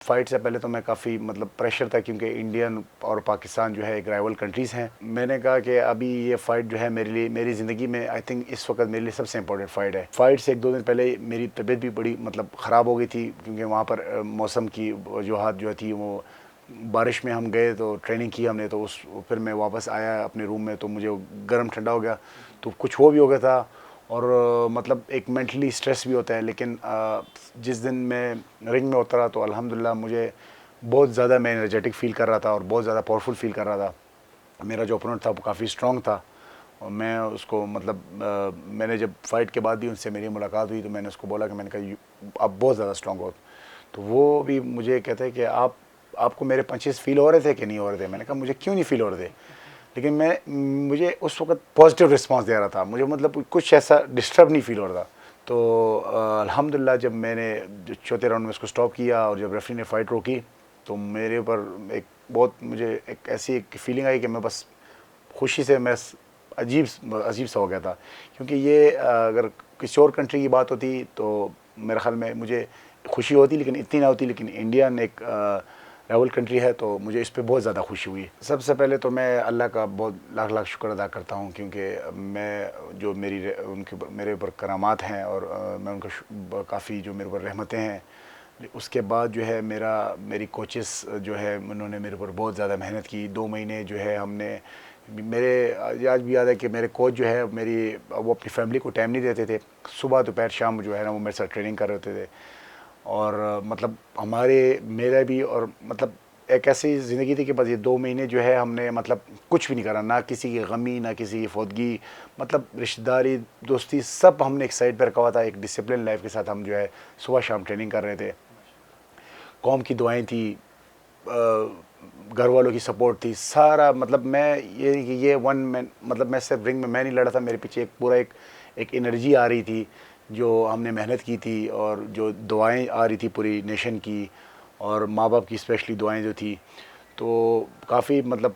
Fight से पहले तो मैं काफ़ी मतलब प्रेशर था, क्योंकि इंडियन और पाकिस्तान जो है एक राइवल कंट्रीज़ हैं। मैंने कहा कि अभी ये फ़ाइट जो है मेरे लिए, मेरी ज़िंदगी में आई थिंक इस वक्त मेरे लिए सबसे इंपॉर्टेंट फ़ाइट है। फ़ाइट से 1-2 दिन पहले मेरी तबीयत भी बड़ी मतलब ख़राब हो गई थी, क्योंकि वहाँ पर मौसम की वजूहात जो थी, वो बारिश में हम गए तो ट्रेनिंग की हमने, तो उस फिर मैं वापस आया अपने रूम में तो मुझे गर्म ठंडा हो गया, तो कुछ हो भी हो गया था। और मतलब एक मेंटली स्ट्रेस भी होता है। लेकिन जिस दिन मैं रिंग में उतरा तो अल्हम्दुलिल्लाह मुझे बहुत ज़्यादा, मैं एनर्जेटिक फ़ील कर रहा था और बहुत ज़्यादा पावरफुल फ़ील कर रहा था। मेरा जो ओपोनेंट था वो काफ़ी स्ट्रॉन्ग था, और मैं उसको मतलब मैंने जब फाइट के बाद भी उनसे मेरी मुलाकात हुई तो मैंने उसको बोला कि मैंने कहा आप बहुत ज़्यादा स्ट्रॉन्ग हो। तो वो भी मुझे कहते हैं कि आपको मेरे पंचेस फील हो रहे थे कि नहीं हो रहे थे? मैंने कहा मुझे क्यों नहीं फील हो रहे थे, लेकिन मुझे उस वक्त पॉजिटिव रिस्पांस दे रहा था, मुझे मतलब कुछ ऐसा डिस्टर्ब नहीं फील हो रहा था। तो अल्हम्दुलिल्लाह जब मैंने जो चौथे राउंड में उसको स्टॉप किया और जब रेफरी ने फ़ाइट रोकी, तो मेरे ऊपर एक बहुत मुझे एक ऐसी एक फीलिंग आई कि मैं बस खुशी से मैं अजीब अजीब सा हो गया था। क्योंकि ये अगर किसी और कंट्री की बात होती तो मेरे ख़्याल में मुझे खुशी होती, लेकिन इतनी ना होती। लेकिन इंडियन एक राइवल कंट्री है तो मुझे इस पे बहुत ज़्यादा खुशी हुई। सबसे पहले तो मैं अल्लाह का बहुत लाख लाख शुक्र अदा करता हूँ, क्योंकि मैं जो उनके मेरे ऊपर करामात हैं, और मैं उनका काफ़ी जो मेरे ऊपर रहमतें हैं। उसके बाद जो है मेरी कोचेस जो है उन्होंने मेरे ऊपर बहुत ज़्यादा मेहनत की। 2 महीने जो है हमने, मेरे आज भी याद है कि मेरे कोच जो है वो अपनी फैमिली को टाइम नहीं देते थे। सुबह दोपहर शाम जो है ना वो मेरे साथ ट्रेनिंग कर रहे होते थे। और मतलब मेरा भी, और मतलब एक ऐसी ज़िंदगी थी कि बस ये 2 महीने जो है हमने मतलब कुछ भी नहीं करा, ना किसी की गमी, ना किसी की फौतगी, मतलब रिश्तेदारी, दोस्ती सब हमने एक साइड पर रखा हुआ था। एक डिसिप्लिन लाइफ के साथ हम जो है सुबह शाम ट्रेनिंग कर रहे थे। कौम की दुआएं थी, घर वालों की सपोर्ट थी, सारा मतलब मैं ये वन मैन, मतलब मैं सिर्फ रिंग में मैं नहीं लड़ा था, मेरे पीछे एक पूरा एक एनर्जी आ रही थी जो हमने मेहनत की थी, और जो दुआएं आ रही थी पूरी नेशन की, और माँ बाप की स्पेशली दुआएं जो थी। तो काफ़ी मतलब